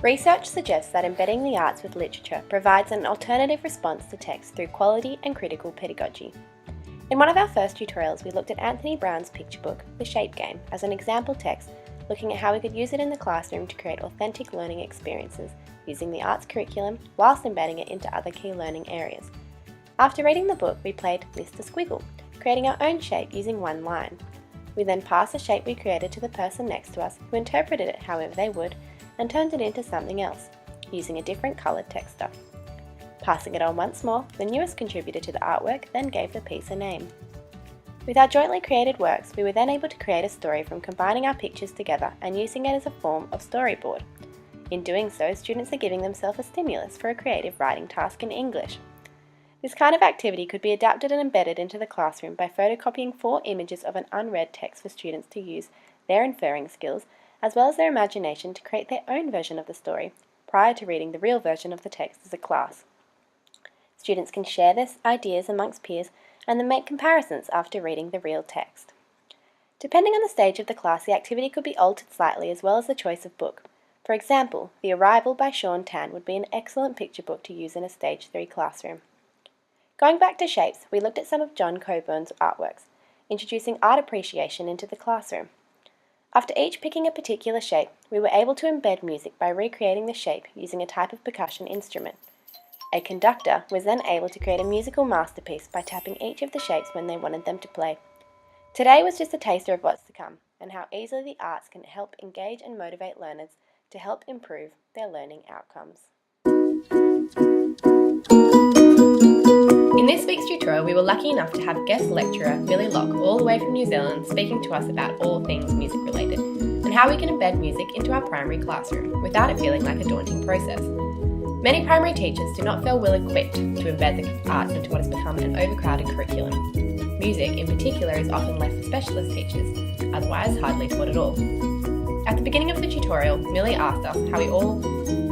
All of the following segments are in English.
Research suggests that embedding the arts with literature provides an alternative response to text through quality and critical pedagogy. In one of our first tutorials, we looked at Anthony Brown's picture book, The Shape Game, as an example text, looking at how we could use it in the classroom to create authentic learning experiences using the arts curriculum whilst embedding it into other key learning areas. After reading the book, we played Mr. Squiggle, creating our own shape using one line. We then passed the shape we created to the person next to us, who interpreted it however they would, and turned it into something else, using a different coloured texture. Passing it on once more, the newest contributor to the artwork then gave the piece a name. With our jointly created works, we were then able to create a story from combining our pictures together and using it as a form of storyboard. In doing so, students are giving themselves a stimulus for a creative writing task in English. This kind of activity could be adapted and embedded into the classroom by photocopying 4 images of an unread text for students to use their inferring skills as well as their imagination to create their own version of the story prior to reading the real version of the text as a class. Students can share their ideas amongst peers and then make comparisons after reading the real text. Depending on the stage of the class, the activity could be altered slightly as well as the choice of book. For example, The Arrival by Sean Tan would be an excellent picture book to use in a Stage 3 classroom. Going back to shapes, we looked at some of John Coburn's artworks, introducing art appreciation into the classroom. After each picking a particular shape, we were able to embed music by recreating the shape using a type of percussion instrument. A conductor was then able to create a musical masterpiece by tapping each of the shapes when they wanted them to play. Today was just a taster of what's to come, and how easily the arts can help engage and motivate learners to help improve their learning outcomes. In this week's tutorial, we were lucky enough to have guest lecturer Millie Locke all the way from New Zealand speaking to us about all things music related and how we can embed music into our primary classroom without it feeling like a daunting process. Many primary teachers do not feel well equipped to embed the arts into what has become an overcrowded curriculum. Music in particular is often left for specialist teachers, otherwise hardly taught at all. At the beginning of the tutorial, Millie asked us how we all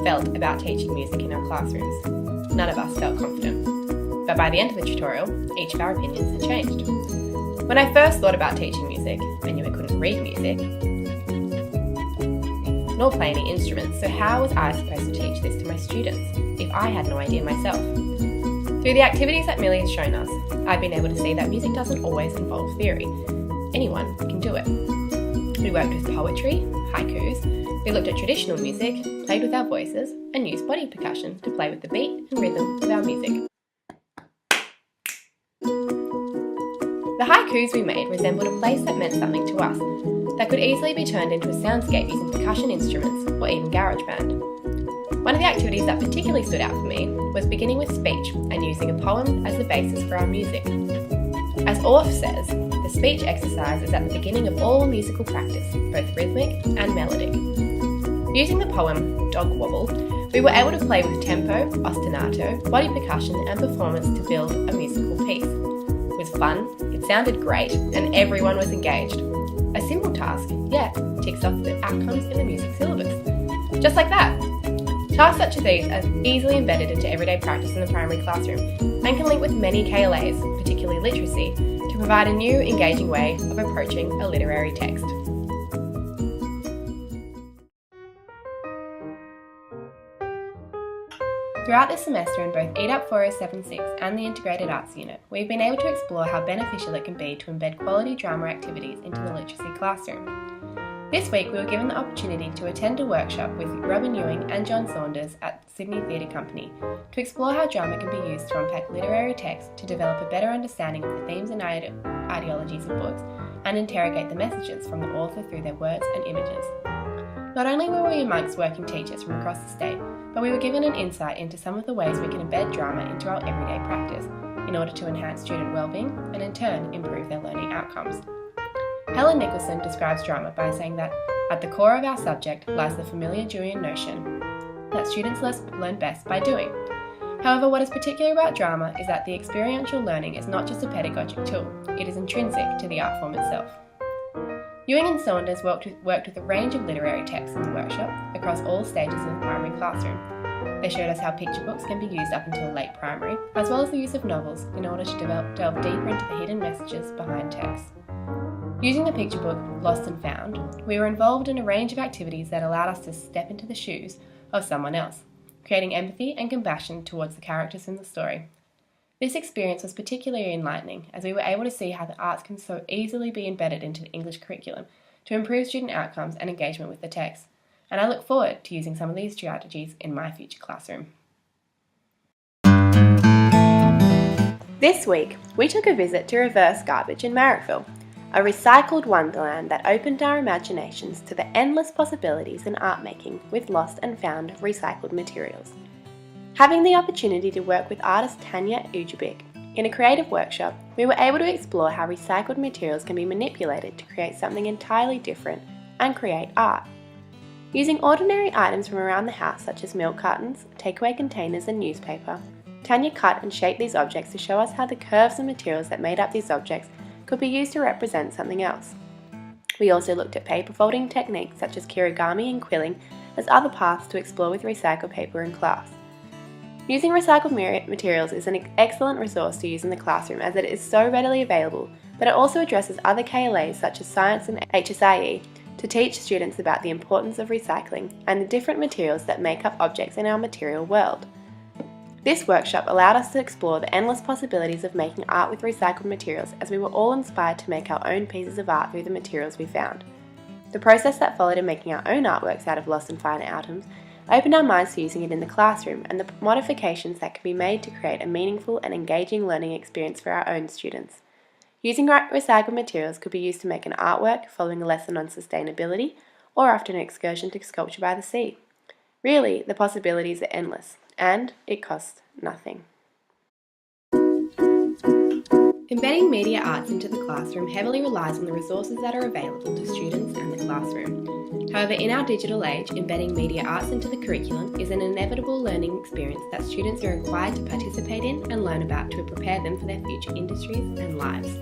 felt about teaching music in our classrooms. None of us felt confident. But by the end of the tutorial, each of our opinions had changed. When I first thought about teaching music, I knew I couldn't read music, nor play any instruments, so how was I supposed to teach this to my students if I had no idea myself? Through the activities that Millie has shown us, I've been able to see that music doesn't always involve theory. Anyone can do it. We worked with poetry, haikus, we looked at traditional music, played with our voices, and used body percussion to play with the beat and rhythm of our music. The haikus we made resembled a place that meant something to us, that could easily be turned into a soundscape using percussion instruments or even GarageBand. One of the activities that particularly stood out for me was beginning with speech and using a poem as the basis for our music. As Orff says, the speech exercise is at the beginning of all musical practice, both rhythmic and melodic. Using the poem Dog Wobble, we were able to play with tempo, ostinato, body percussion and performance to build a musical piece. It was fun, it sounded great, and everyone was engaged. A simple task, yet ticks off the outcomes in the music syllabus. Just like that. Tasks such as these are easily embedded into everyday practice in the primary classroom and can link with many KLAs, particularly literacy, to provide a new, engaging way of approaching a literary text. Throughout this semester in both EDUP4076 and the Integrated Arts Unit, we've been able to explore how beneficial it can be to embed quality drama activities into the literacy classroom. This week we were given the opportunity to attend a workshop with Robin Ewing and John Saunders at Sydney Theatre Company to explore how drama can be used to unpack literary text to develop a better understanding of the themes and ideologies of books and interrogate the messages from the author through their words and images. Not only were we amongst working teachers from across the state, but we were given an insight into some of the ways we can embed drama into our everyday practice in order to enhance student wellbeing and in turn improve their learning outcomes. Helen Nicholson describes drama by saying that at the core of our subject lies the familiar Jungian notion that students learn best by doing. However, what is particular about drama is that the experiential learning is not just a pedagogic tool, it is intrinsic to the art form itself. Ewing and Saunders worked with a range of literary texts in the workshop across all stages of the primary classroom. They showed us how picture books can be used up until late primary, as well as the use of novels in order to delve deeper into the hidden messages behind text. Using the picture book Lost and Found, we were involved in a range of activities that allowed us to step into the shoes of someone else, creating empathy and compassion towards the characters in the story. This experience was particularly enlightening as we were able to see how the arts can so easily be embedded into the English curriculum to improve student outcomes and engagement with the text, and I look forward to using some of these strategies in my future classroom. This week, we took a visit to Reverse Garbage in Marrickville, a recycled wonderland that opened our imaginations to the endless possibilities in art making with lost and found recycled materials. Having the opportunity to work with artist Tanya Ujovic in a creative workshop, we were able to explore how recycled materials can be manipulated to create something entirely different and create art. Using ordinary items from around the house such as milk cartons, takeaway containers and newspaper, Tanya cut and shaped these objects to show us how the curves and materials that made up these objects could be used to represent something else. We also looked at paper folding techniques such as kirigami and quilling as other paths to explore with recycled paper in class. Using recycled materials is an excellent resource to use in the classroom as it is so readily available, but it also addresses other KLAs such as science and HSIE to teach students about the importance of recycling and the different materials that make up objects in our material world. This workshop allowed us to explore the endless possibilities of making art with recycled materials as we were all inspired to make our own pieces of art through the materials we found. The process that followed in making our own artworks out of lost and found items opened our minds to using it in the classroom and the modifications that can be made to create a meaningful and engaging learning experience for our own students. Using recycled materials could be used to make an artwork following a lesson on sustainability or after an excursion to Sculpture by the Sea. Really, the possibilities are endless, and it costs nothing. Embedding media arts into the classroom heavily relies on the resources that are available to students and the classroom. However, in our digital age, embedding media arts into the curriculum is an inevitable learning experience that students are required to participate in and learn about to prepare them for their future industries and lives.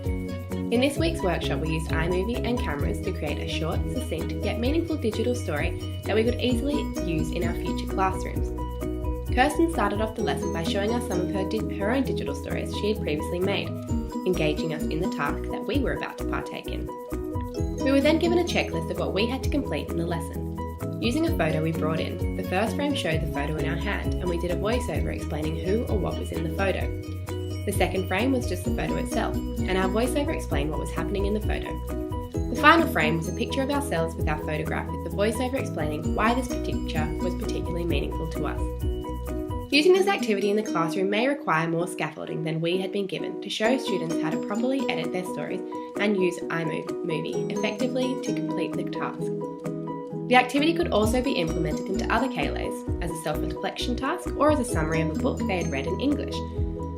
In this week's workshop, we used iMovie and cameras to create a short, succinct, yet meaningful digital story that we could easily use in our future classrooms. Kirsten started off the lesson by showing us some of her own digital stories she had previously made, engaging us in the task that we were about to partake in. We were then given a checklist of what we had to complete in the lesson. Using a photo we brought in, the first frame showed the photo in our hand and we did a voiceover explaining who or what was in the photo. The second frame was just the photo itself, and our voiceover explained what was happening in the photo. The final frame was a picture of ourselves with our photograph with the voiceover explaining why this picture was particularly meaningful to us. Using this activity in the classroom may require more scaffolding than we had been given to show students how to properly edit their stories and use iMovie effectively to complete the task. The activity could also be implemented into other KLAs as a self-reflection task or as a summary of a book they had read in English.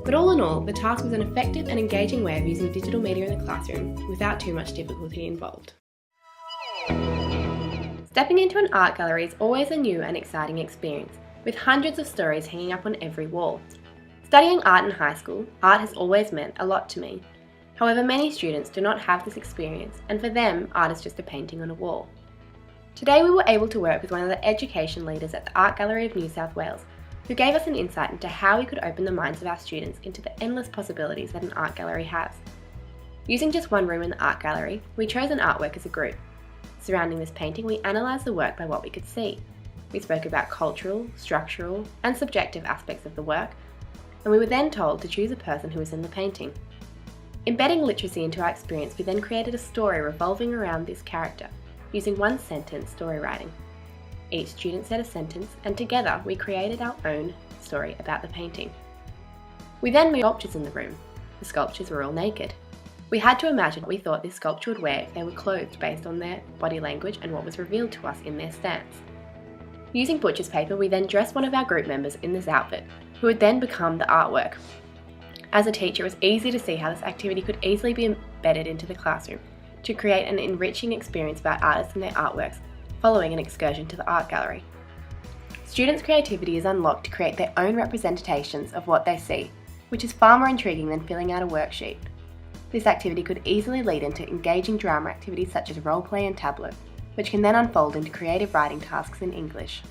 But all in all, the task was an effective and engaging way of using digital media in the classroom without too much difficulty involved. Stepping into an art gallery is always a new and exciting experience, with hundreds of stories hanging up on every wall. Studying art in high school, art has always meant a lot to me. However, many students do not have this experience, and for them, art is just a painting on a wall. Today we were able to work with one of the education leaders at the Art Gallery of New South Wales, who gave us an insight into how we could open the minds of our students into the endless possibilities that an art gallery has. Using just one room in the art gallery, we chose an artwork as a group. Surrounding this painting, we analysed the work by what we could see. We spoke about cultural, structural, and subjective aspects of the work, and we were then told to choose a person who was in the painting. Embedding literacy into our experience, we then created a story revolving around this character, using one-sentence story writing. Each student said a sentence, and together we created our own story about the painting. We then moved sculptures in the room. The sculptures were all naked. We had to imagine what we thought this sculpture would wear if they were clothed based on their body language and what was revealed to us in their stance. Using butcher's paper, we then dressed one of our group members in this outfit, who would then become the artwork. As a teacher, it was easy to see how this activity could easily be embedded into the classroom to create an enriching experience about artists and their artworks, following an excursion to the art gallery. Students' creativity is unlocked to create their own representations of what they see, which is far more intriguing than filling out a worksheet. This activity could easily lead into engaging drama activities such as roleplay and tableau, which can then unfold into creative writing tasks in English.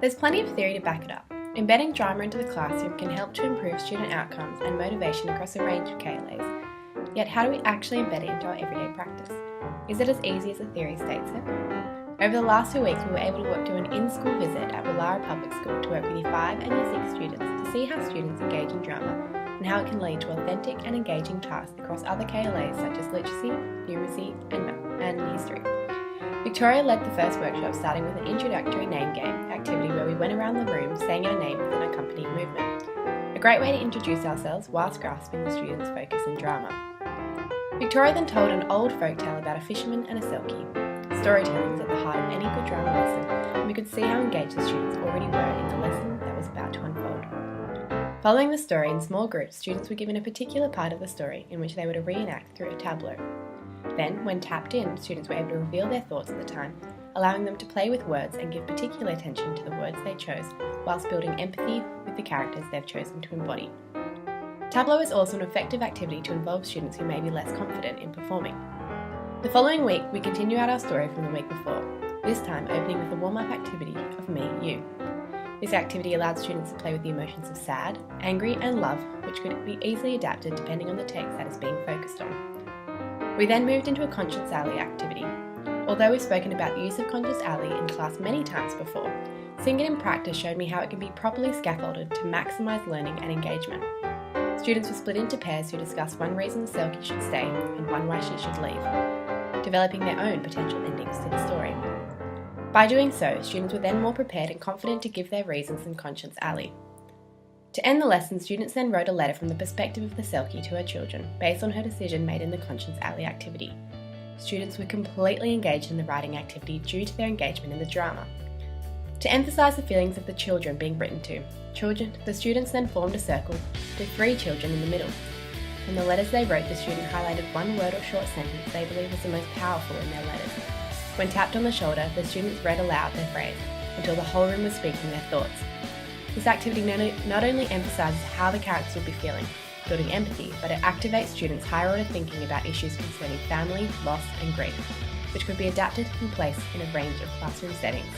There's plenty of theory to back it up. Embedding drama into the classroom can help to improve student outcomes and motivation across a range of KLAs. Yet how do we actually embed it into our everyday practice? Is it as easy as the theory states it? Over the last 2 weeks, we were able to do an in-school visit at Willara Public School to work with Year 5 and Year 6 students to see how students engage in drama and how it can lead to authentic and engaging tasks across other KLAs such as literacy, numeracy, and history. Victoria led the first workshop, starting with an introductory name game activity where we went around the room saying our name with an accompanying movement. A great way to introduce ourselves whilst grasping the students' focus in drama. Victoria then told an old folktale about a fisherman and a selkie. Storytelling is at the heart of any good drama lesson, and we could see how engaged the students already were in the lesson that was about to unfold. Following the story in small groups, students were given a particular part of the story in which they were to reenact through a tableau. Then, when tapped in, students were able to reveal their thoughts at the time, allowing them to play with words and give particular attention to the words they chose, whilst building empathy with the characters they've chosen to embody. Tableau is also an effective activity to involve students who may be less confident in performing. The following week, we continue out our story from the week before, this time opening with a warm-up activity of Me, You. This activity allowed students to play with the emotions of sad, angry and love, which could be easily adapted depending on the text that is being focused on. We then moved into a Conscience Alley activity. Although we've spoken about the use of Conscience Alley in class many times before, seeing it in practice showed me how it can be properly scaffolded to maximise learning and engagement. Students were split into pairs who discussed one reason the selkie should stay and one why she should leave, developing their own potential endings to the story. By doing so, students were then more prepared and confident to give their reasons in Conscience Alley. To end the lesson, students then wrote a letter from the perspective of the selkie to her children, based on her decision made in the Conscience Alley activity. Students were completely engaged in the writing activity due to their engagement in the drama. To emphasise the feelings of the children being written to, the students then formed a circle with 3 children in the middle. In the letters they wrote, the student highlighted one word or short sentence they believe was the most powerful in their letters. When tapped on the shoulder, the students read aloud their phrase, until the whole room was speaking their thoughts. This activity not only emphasises how the characters will be feeling, building empathy, but it activates students' higher order thinking about issues concerning family, loss and grief, which could be adapted and placed in a range of classroom settings.